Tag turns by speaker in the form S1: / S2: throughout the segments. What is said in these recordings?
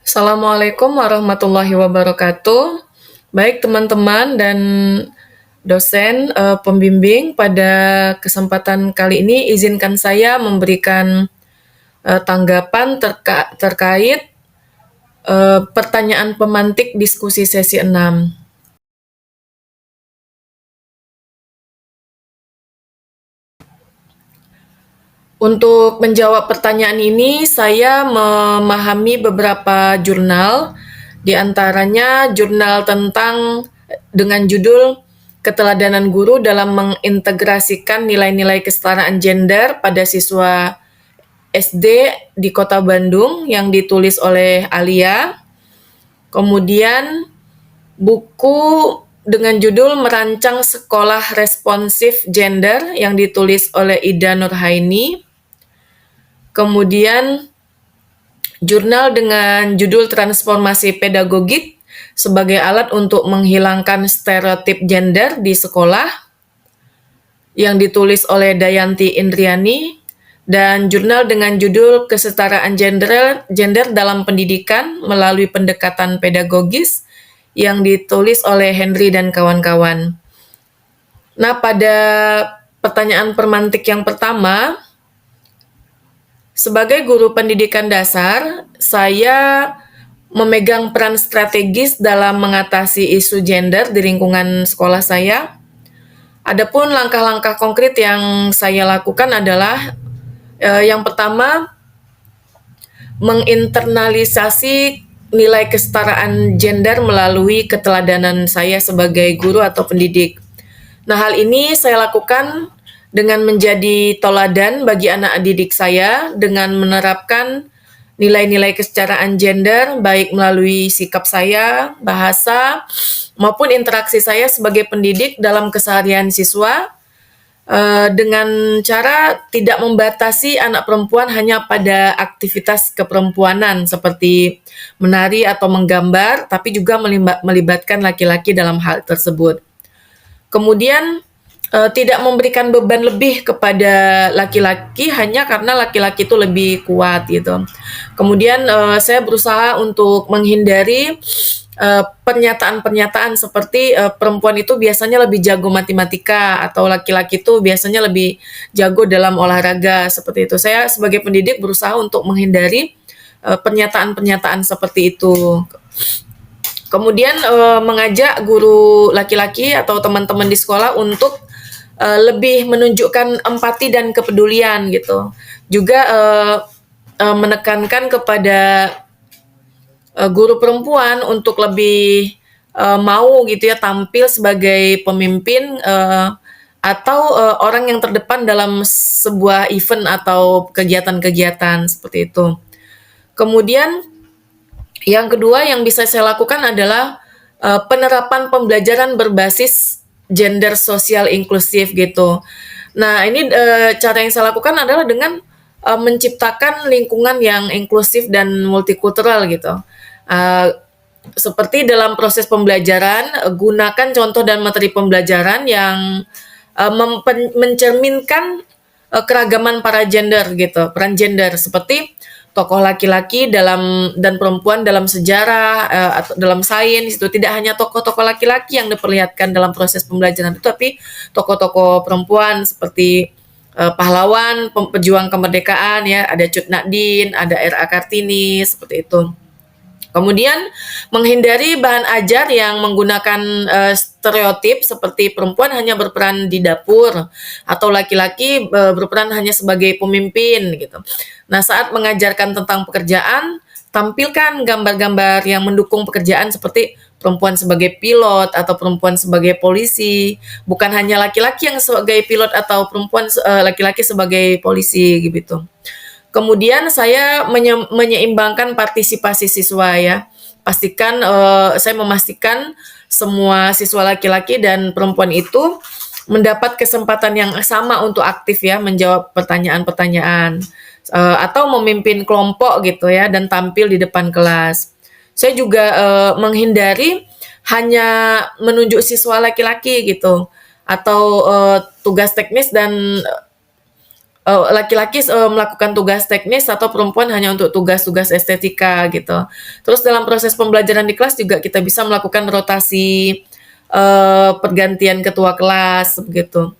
S1: Assalamualaikum warahmatullahi wabarakatuh. Baik teman-teman dan dosen, pembimbing, pada kesempatan kali ini izinkan saya memberikan tanggapan terkait pertanyaan pemantik diskusi sesi 6. Untuk menjawab pertanyaan ini, saya memahami beberapa jurnal, di antaranya jurnal tentang dengan judul Keteladanan Guru dalam Mengintegrasikan Nilai-nilai Kesetaraan Gender pada Siswa SD di Kota Bandung yang ditulis oleh Alia. Kemudian buku dengan judul Merancang Sekolah Responsif Gender yang ditulis oleh Ida Nurhaini. Kemudian jurnal dengan judul Transformasi Pedagogik sebagai alat untuk menghilangkan stereotip gender di sekolah yang ditulis oleh Dayanti Indriani, dan jurnal dengan judul Kesetaraan Gender dalam Pendidikan melalui Pendekatan Pedagogis yang ditulis oleh Henry dan kawan-kawan. Nah, pada pertanyaan permantik yang pertama, sebagai guru pendidikan dasar, saya memegang peran strategis dalam mengatasi isu gender di lingkungan sekolah saya. Adapun langkah-langkah konkret yang saya lakukan adalah yang pertama, menginternalisasi nilai kesetaraan gender melalui keteladanan saya sebagai guru atau pendidik. Nah, hal ini saya lakukan dengan menjadi toladan bagi anak didik saya dengan menerapkan nilai-nilai kesetaraan gender baik melalui sikap saya, bahasa, maupun interaksi saya sebagai pendidik dalam keseharian siswa, dengan cara tidak membatasi anak perempuan hanya pada aktivitas keperempuanan seperti menari atau menggambar, tapi juga melibatkan laki-laki dalam hal tersebut. Kemudian tidak memberikan beban lebih kepada laki-laki hanya karena laki-laki itu lebih kuat gitu. Kemudian saya berusaha untuk menghindari pernyataan-pernyataan seperti perempuan itu biasanya lebih jago matematika atau laki-laki itu biasanya lebih jago dalam olahraga, seperti itu. Saya sebagai pendidik berusaha untuk menghindari pernyataan-pernyataan seperti itu. Kemudian mengajak guru laki-laki atau teman-teman di sekolah untuk lebih menunjukkan empati dan kepedulian gitu. Juga menekankan kepada guru perempuan untuk lebih mau gitu ya tampil sebagai pemimpin atau orang yang terdepan dalam sebuah event atau kegiatan-kegiatan seperti itu. Kemudian yang kedua yang bisa saya lakukan adalah penerapan pembelajaran berbasis gender sosial inklusif gitu. Nah, ini cara yang saya lakukan adalah dengan menciptakan lingkungan yang inklusif dan multikultural gitu. Uh, Seperti dalam proses pembelajaran, gunakan contoh dan materi pembelajaran yang mencerminkan keragaman para gender gitu, peran gender seperti tokoh laki-laki dan perempuan dalam sejarah atau dalam sains, itu tidak hanya tokoh-tokoh laki-laki yang diperlihatkan dalam proses pembelajaran itu, tapi tokoh-tokoh perempuan seperti pahlawan pejuang kemerdekaan ya, ada Cut Nyak, ada R.A. Kartini seperti itu. Kemudian menghindari bahan ajar yang menggunakan stereotip seperti perempuan hanya berperan di dapur atau laki-laki berperan hanya sebagai pemimpin gitu. Nah, saat mengajarkan tentang pekerjaan, tampilkan gambar-gambar yang mendukung pekerjaan seperti perempuan sebagai pilot atau perempuan sebagai polisi, bukan hanya laki-laki yang sebagai pilot atau perempuan laki-laki sebagai polisi gitu. Kemudian saya menyeimbangkan partisipasi siswa ya. Saya memastikan semua siswa laki-laki dan perempuan itu mendapat kesempatan yang sama untuk aktif ya menjawab pertanyaan-pertanyaan atau memimpin kelompok gitu ya dan tampil di depan kelas. Saya juga menghindari hanya menunjuk siswa laki-laki gitu atau tugas teknis dan laki-laki melakukan tugas teknis atau perempuan hanya untuk tugas-tugas estetika gitu. Terus dalam proses pembelajaran di kelas juga kita bisa melakukan rotasi, pergantian ketua kelas begitu.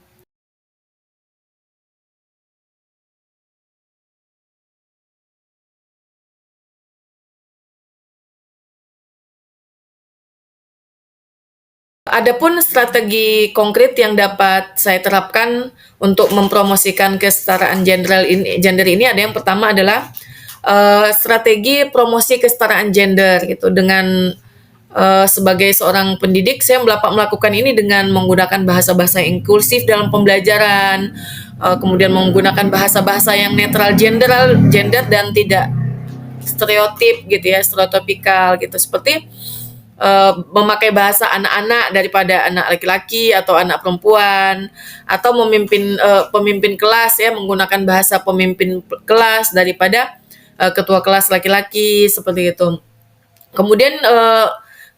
S1: Adapun strategi konkret yang dapat saya terapkan untuk mempromosikan kesetaraan gender ini ada yang pertama adalah strategi promosi kesetaraan gender gitu dengan sebagai seorang pendidik saya melakukan ini dengan menggunakan bahasa-bahasa inklusif dalam pembelajaran, kemudian menggunakan bahasa-bahasa yang netral gender dan tidak stereotip gitu ya, stereotipikal gitu seperti memakai bahasa anak-anak daripada anak laki-laki atau anak perempuan atau pemimpin kelas ya menggunakan bahasa pemimpin kelas daripada ketua kelas laki-laki seperti itu. Kemudian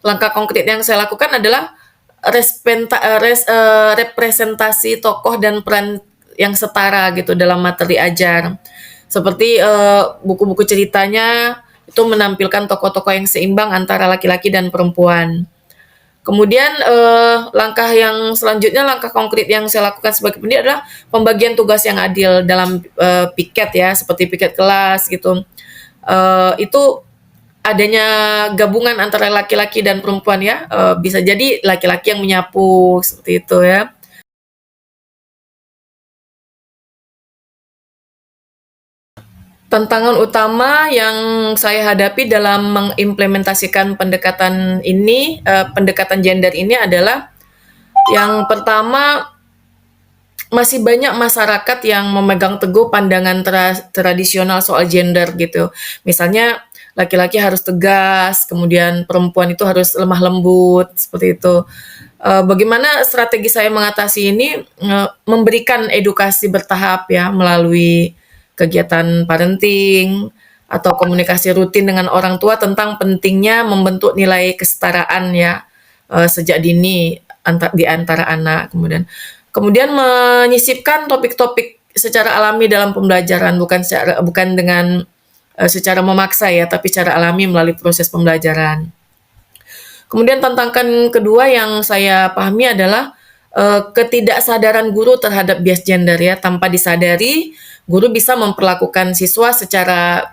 S1: langkah konkret yang saya lakukan adalah representasi tokoh dan peran yang setara gitu dalam materi ajar. Seperti buku-buku ceritanya itu menampilkan tokoh-tokoh yang seimbang antara laki-laki dan perempuan. Kemudian langkah yang selanjutnya, langkah konkret yang saya lakukan sebagai pendidik adalah pembagian tugas yang adil dalam piket ya, seperti piket kelas gitu. Itu adanya gabungan antara laki-laki dan perempuan ya, bisa jadi laki-laki yang menyapu seperti itu ya. Tantangan utama yang saya hadapi dalam mengimplementasikan pendekatan ini, pendekatan gender ini adalah yang pertama masih banyak masyarakat yang memegang teguh pandangan tradisional soal gender gitu. Misalnya laki-laki harus tegas, kemudian perempuan itu harus lemah lembut seperti itu. Bagaimana strategi saya mengatasi ini? Memberikan edukasi bertahap ya melalui kegiatan parenting atau komunikasi rutin dengan orang tua tentang pentingnya membentuk nilai kesetaraan ya sejak dini di antara anak. Kemudian menyisipkan topik-topik secara alami dalam pembelajaran bukan dengan secara memaksa ya, tapi secara alami melalui proses pembelajaran. Kemudian tantangan kedua yang saya pahami adalah ketidaksadaran guru terhadap bias gender ya. Tanpa disadari, guru bisa memperlakukan siswa secara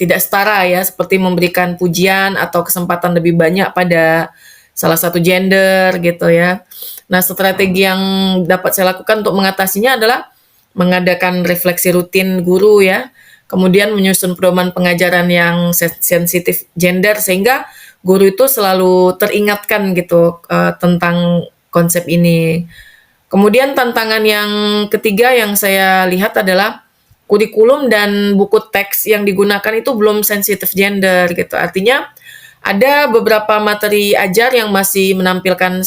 S1: tidak setara ya, seperti memberikan pujian atau kesempatan lebih banyak pada salah satu gender gitu ya. Nah, strategi yang dapat saya lakukan untuk mengatasinya adalah mengadakan refleksi rutin guru ya, kemudian menyusun pedoman pengajaran yang sensitif gender sehingga guru itu selalu teringatkan gitu tentang konsep ini. Kemudian tantangan yang ketiga yang saya lihat adalah kurikulum dan buku teks yang digunakan itu belum sensitif gender gitu. Artinya ada beberapa materi ajar yang masih menampilkan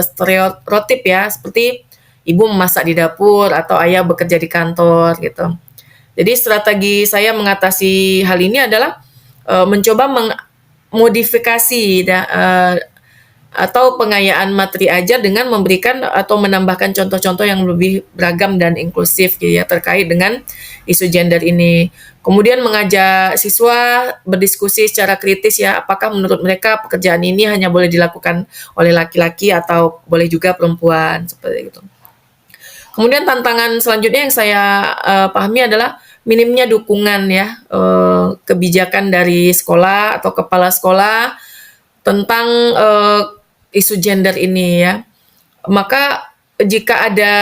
S1: stereotip ya, seperti ibu memasak di dapur atau ayah bekerja di kantor gitu. Jadi strategi saya mengatasi hal ini adalah mencoba mengmodifikasi atau pengayaan materi ajar dengan memberikan atau menambahkan contoh-contoh yang lebih beragam dan inklusif gitu ya terkait dengan isu gender ini. Kemudian mengajak siswa berdiskusi secara kritis ya, apakah menurut mereka pekerjaan ini hanya boleh dilakukan oleh laki-laki atau boleh juga perempuan seperti itu. Kemudian tantangan selanjutnya yang saya pahami adalah minimnya dukungan ya, kebijakan dari sekolah atau kepala sekolah tentang isu gender ini ya. Maka jika ada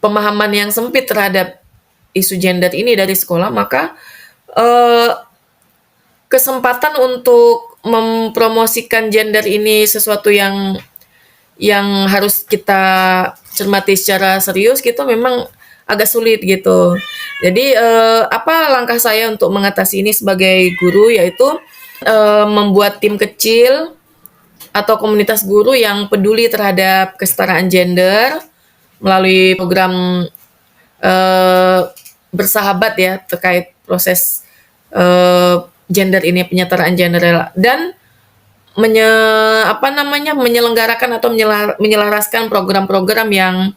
S1: pemahaman yang sempit terhadap isu gender ini dari sekolah, maka eh, kesempatan untuk mempromosikan gender ini sesuatu yang harus kita cermati secara serius gitu memang agak sulit gitu. Jadi apa langkah saya untuk mengatasi ini sebagai guru yaitu membuat tim kecil atau komunitas guru yang peduli terhadap kesetaraan gender melalui program eh, bersahabat ya terkait proses gender ini penyetaraan gender dan menyelenggarakan atau menyelaraskan program-program yang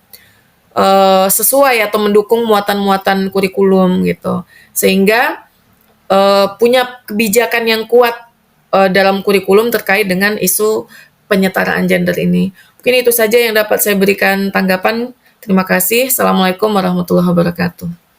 S1: sesuai atau mendukung muatan-muatan kurikulum gitu. Sehingga punya kebijakan yang kuat dalam kurikulum terkait dengan isu penyetaraan gender ini. Mungkin itu saja yang dapat saya berikan tanggapan. Terima kasih. Assalamualaikum warahmatullahi wabarakatuh.